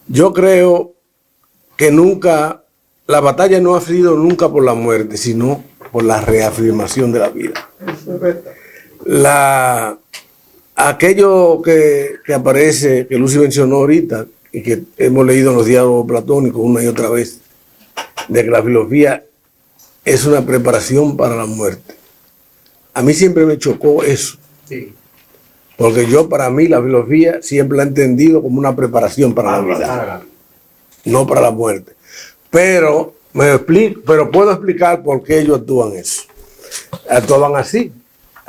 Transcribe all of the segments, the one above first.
Yo creo que nunca, la batalla no ha sido nunca por la muerte, sino por la reafirmación de la vida. Eso es verdad. Aquello que aparece, que Lucy mencionó ahorita, y que hemos leído en los diálogos platónicos una y otra vez, de que la filosofía es una preparación para la muerte. A mí siempre me chocó eso. Sí. Porque para mí, la filosofía siempre la he entendido como una preparación para la vida, no para la muerte. Pero puedo explicar por qué ellos actúan eso. Actuaban así,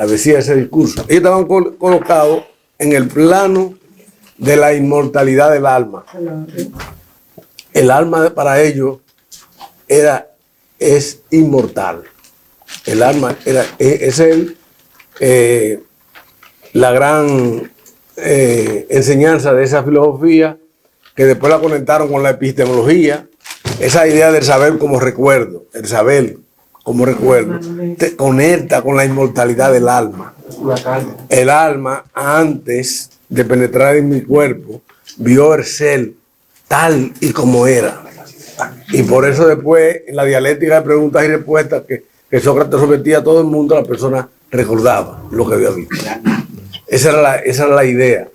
decía ese discurso. Ellos estaban colocados en el plano de la inmortalidad del alma. El alma para ellos es inmortal. El alma es la gran enseñanza de esa filosofía, que después la conectaron con la epistemología, esa idea del saber como recuerdo, el saber como recuerdo, te conecta con la inmortalidad del alma. El alma, antes de penetrar en mi cuerpo, vio el ser tal y como era. Y por eso después, en la dialéctica de preguntas y respuestas que Sócrates sometía a todo el mundo, la persona recordaba lo que había visto. Esa era la idea.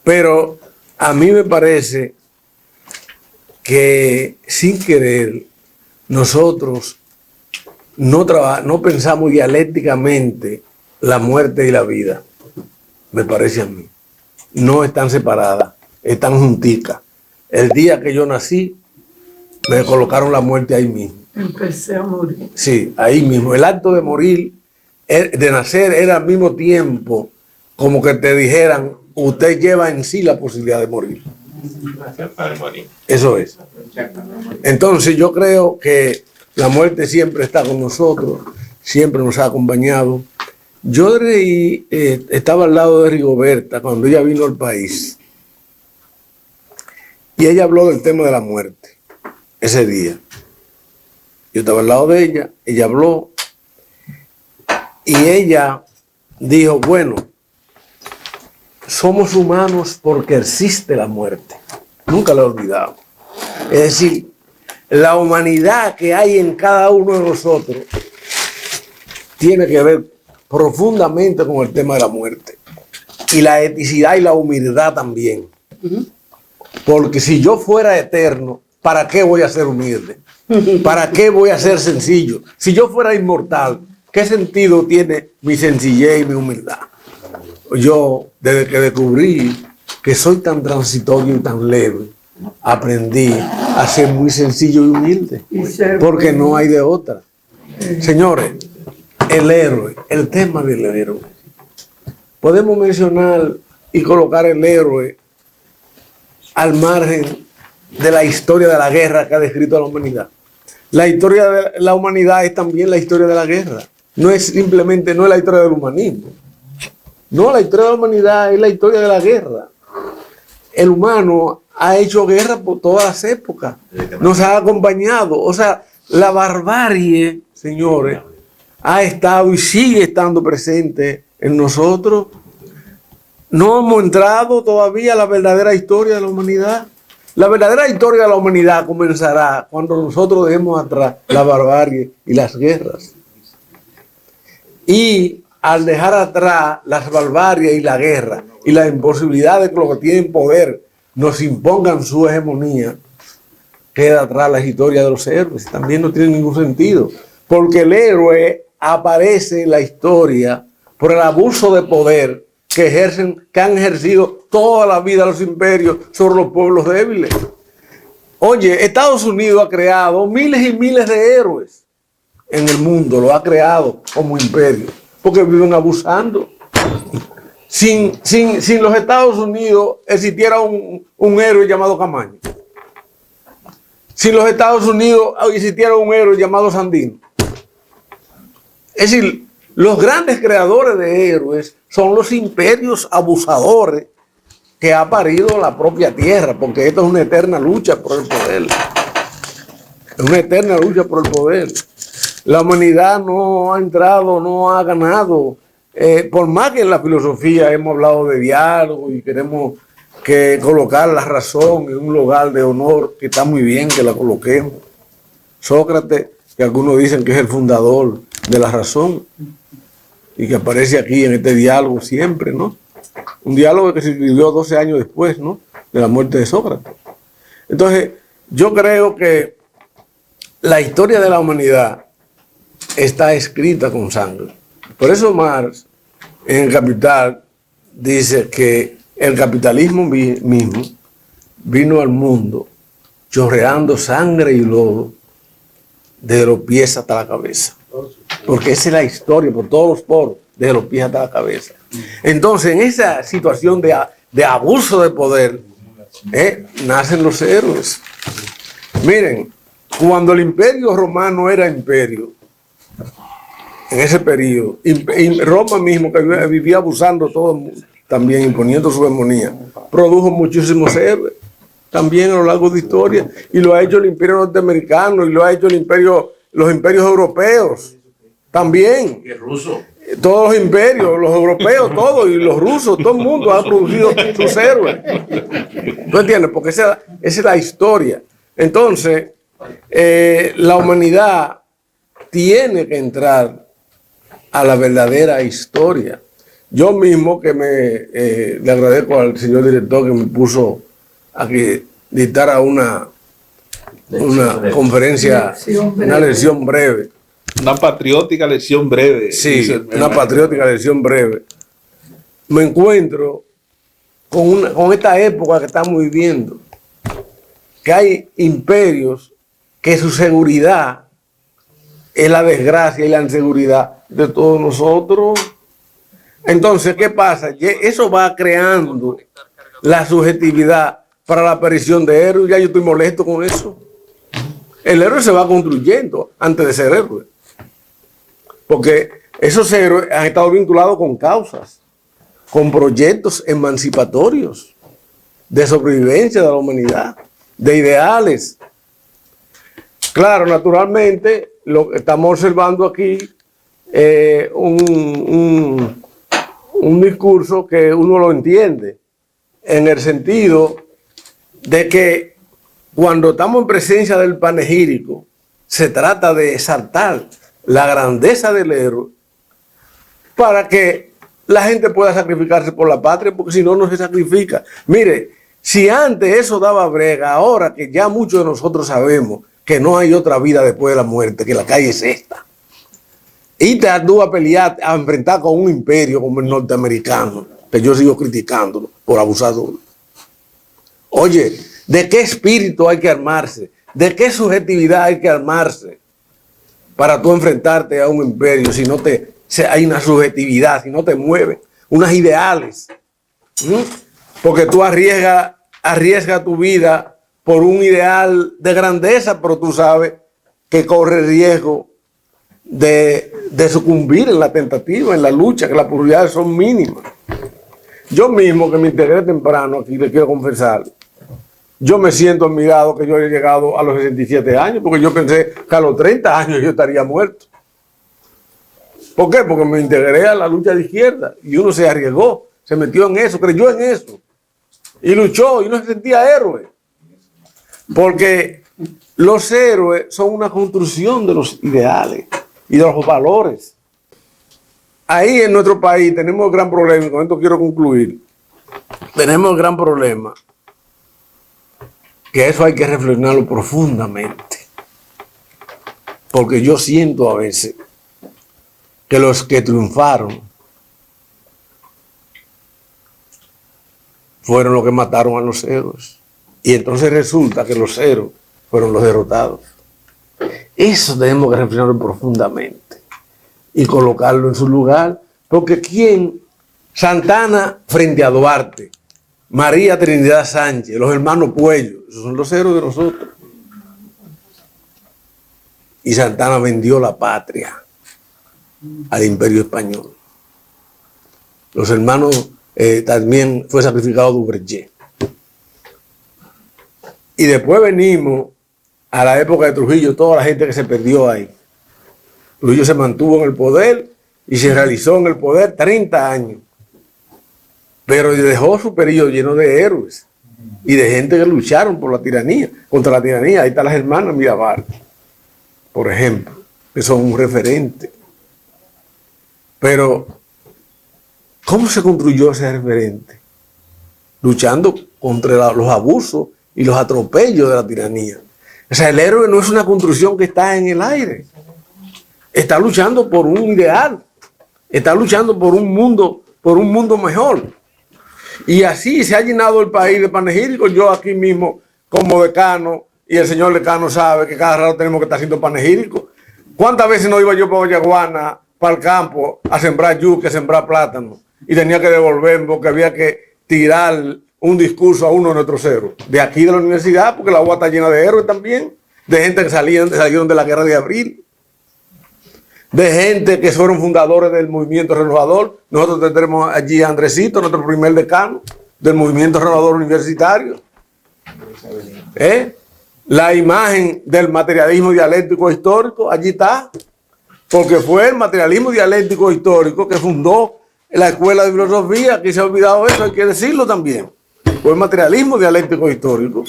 Pero a mí me parece que sin querer nosotros no pensamos dialécticamente la muerte y la vida. Me parece a mí. No están separadas, están junticas. El día que yo nací, me colocaron la muerte ahí mismo. Empecé a morir. Sí, ahí mismo. El acto de morir, de nacer, era al mismo tiempo como que te dijeran, usted lleva en sí la posibilidad de morir. Eso es. Entonces yo creo que la muerte siempre está con nosotros, siempre nos ha acompañado. Yo estaba al lado de Rigoberta cuando ella vino al país y ella habló del tema de la muerte ese día. Yo estaba al lado de ella, ella habló y ella dijo, bueno, somos humanos porque existe la muerte. Nunca lo he olvidado. Es decir, la humanidad que hay en cada uno de nosotros tiene que ver profundamente con el tema de la muerte. Y la eticidad y la humildad también. Porque si yo fuera eterno, ¿para qué voy a ser humilde? ¿Para qué voy a ser sencillo? Si yo fuera inmortal, ¿qué sentido tiene mi sencillez y mi humildad? Yo, desde que descubrí que soy tan transitorio y tan leve, aprendí a ser muy sencillo y humilde, porque no hay de otra. Señores, el héroe, el tema del héroe. Podemos mencionar y colocar el héroe al margen de la historia de la guerra que ha descrito la humanidad. La historia de la humanidad es también la historia de la guerra. No es la historia del humanismo. No, la historia de la humanidad es la historia de la guerra. El humano ha hecho guerra por todas las épocas. Nos ha acompañado. O sea, la barbarie, señores, ha estado y sigue estando presente en nosotros. No hemos entrado todavía a la verdadera historia de la humanidad. La verdadera historia de la humanidad comenzará cuando nosotros dejemos atrás la barbarie y las guerras. Y al dejar atrás las barbaries y la guerra y la imposibilidad de que los que tienen poder nos impongan su hegemonía, queda atrás la historia de los héroes. También no tiene ningún sentido, porque el héroe aparece en la historia por el abuso de poder que han ejercido toda la vida los imperios sobre los pueblos débiles. Oye, Estados Unidos ha creado miles y miles de héroes en el mundo, lo ha creado como imperio, porque viven abusando. Sin los Estados Unidos existiera un héroe llamado Camaño. Sin los Estados Unidos existiera un héroe llamado Sandino. Es decir, los grandes creadores de héroes son los imperios abusadores que ha parido la propia tierra, porque esto es una eterna lucha por el poder. Es una eterna lucha por el poder. La humanidad no ha entrado, no ha ganado. Por más que en la filosofía hemos hablado de diálogo y queremos que colocar la razón en un lugar de honor, que está muy bien que la coloquemos. Sócrates, que algunos dicen que es el fundador de la razón y que aparece aquí en este diálogo siempre, ¿no? Un diálogo que se escribió 12 años después, ¿no?, de la muerte de Sócrates. Entonces, yo creo que la historia de la humanidad está escrita con sangre. Por eso Marx, en El Capital, dice que el capitalismo mismo vino al mundo chorreando sangre y lodo desde los pies hasta la cabeza. Porque esa es la historia, por todos los poros, desde los pies hasta la cabeza. Entonces, en esa situación de abuso de poder, nacen los héroes. Miren, cuando el imperio romano era imperio, en ese periodo, y Roma mismo, que vivía abusando todo el mundo, también imponiendo su hegemonía, produjo muchísimos héroes, también a lo largo de la historia, y lo ha hecho el imperio norteamericano, y lo ha hecho los imperios europeos, también. Y el ruso. Todos los imperios, los europeos, todos, y los rusos, todo el mundo ha producido sus héroes. ¿Tú entiendes? Porque esa es la historia. Entonces, la humanidad tiene que entrar a la verdadera historia. Yo mismo que le agradezco al señor director que me puso a que dictara una conferencia, una lección breve. Una patriótica lección breve. Sí, una patriótica lección breve. Me encuentro con esta época que estamos viviendo, que hay imperios que su seguridad es la desgracia y la inseguridad de todos nosotros. Entonces, ¿qué pasa? Eso va creando la subjetividad para la aparición de héroes. Ya yo estoy molesto con eso. El héroe se va construyendo antes de ser héroe. Porque esos héroes han estado vinculados con causas, con proyectos emancipatorios, de sobrevivencia de la humanidad, de ideales. Claro, naturalmente, lo que estamos observando aquí, un discurso que uno lo entiende, en el sentido de que cuando estamos en presencia del panegírico, se trata de exaltar la grandeza del héroe para que la gente pueda sacrificarse por la patria, porque si no, no se sacrifica. Mire, si antes eso daba brega, ahora que ya muchos de nosotros sabemos que no hay otra vida después de la muerte, que la calle es esta, y te tú a pelear, a enfrentar con un imperio como el norteamericano, que yo sigo criticándolo por abusador. Oye, ¿de qué espíritu hay que armarse? ¿De qué subjetividad hay que armarse para tú enfrentarte a un imperio si no hay una subjetividad, si no te mueven unas ideales? Porque tú arriesgas tu vida por un ideal de grandeza, pero tú sabes que corre riesgo de sucumbir en la tentativa, en la lucha, que las probabilidades son mínimas. Yo mismo, que me integré temprano aquí, le quiero confesar, yo me siento admirado que yo haya llegado a los 67 años, porque yo pensé que a los 30 años yo estaría muerto. ¿Por qué? Porque me integré a la lucha de izquierda y uno se arriesgó, se metió en eso, creyó en eso y luchó y uno se sentía héroe. Porque los héroes son una construcción de los ideales y de los valores. Ahí en nuestro país tenemos el gran problema, y con esto quiero concluir, tenemos el gran problema, que eso hay que reflexionarlo profundamente. Porque yo siento a veces que los que triunfaron fueron los que mataron a los héroes. Y entonces resulta que los héroes fueron los derrotados. Eso tenemos que reflexionarlo profundamente y colocarlo en su lugar. Porque ¿quién? Santana frente a Duarte, María Trinidad Sánchez, los hermanos Puello, esos son los héroes de nosotros. Y Santana vendió la patria al Imperio Español. Los hermanos también fue sacrificado Duvergé. Y después venimos a la época de Trujillo, toda la gente que se perdió ahí. Trujillo se mantuvo en el poder y se realizó en el poder 30 años. pero dejó su periodo lleno de héroes y de gente que lucharon por la tiranía, contra la tiranía. Ahí están las hermanas Mirabal, por ejemplo, que son un referente. Pero, ¿cómo se construyó ese referente? Luchando contra los abusos y los atropellos de la tiranía. O sea, el héroe no es una construcción que está en el aire. Está luchando por un ideal. Está luchando por un mundo mejor. Y así se ha llenado el país de panegíricos. Yo aquí mismo, como decano, y el señor decano sabe que cada rato tenemos que estar haciendo panegíricos. ¿Cuántas veces no iba yo para Vallaguana, para el campo, a sembrar yuca, a sembrar plátano? Y tenía que devolverme porque había que tirar un discurso a uno de nuestros héroes. De aquí de la universidad, porque la UAS está llena de héroes también. De gente que salieron de la guerra de abril. De gente que fueron fundadores del movimiento renovador. Nosotros tendremos allí a Andresito, nuestro primer decano del movimiento renovador universitario. La imagen del materialismo dialéctico histórico, allí está. Porque fue el materialismo dialéctico histórico que fundó la Escuela de Filosofía, que se ha olvidado eso, hay que decirlo también. Fue el materialismo dialéctico histórico.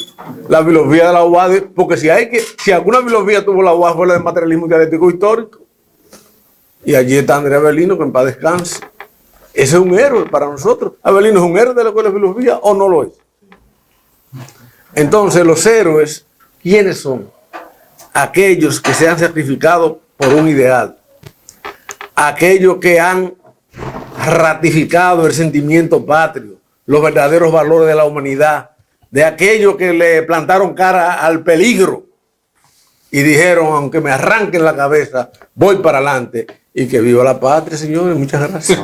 La filosofía de la UAS, porque si alguna filosofía tuvo la UAS fue la del materialismo dialéctico histórico. Y allí está Andrés Avelino, que en paz descanse. Ese es un héroe para nosotros. Avelino es un héroe de la Escuela de Filosofía o no lo es. Entonces, los héroes, ¿quiénes son? Aquellos que se han sacrificado por un ideal. Aquellos que han ratificado el sentimiento patrio, los verdaderos valores de la humanidad, de aquellos que le plantaron cara al peligro y dijeron, aunque me arranquen la cabeza, voy para adelante. Y que viva la patria, señores. Muchas gracias.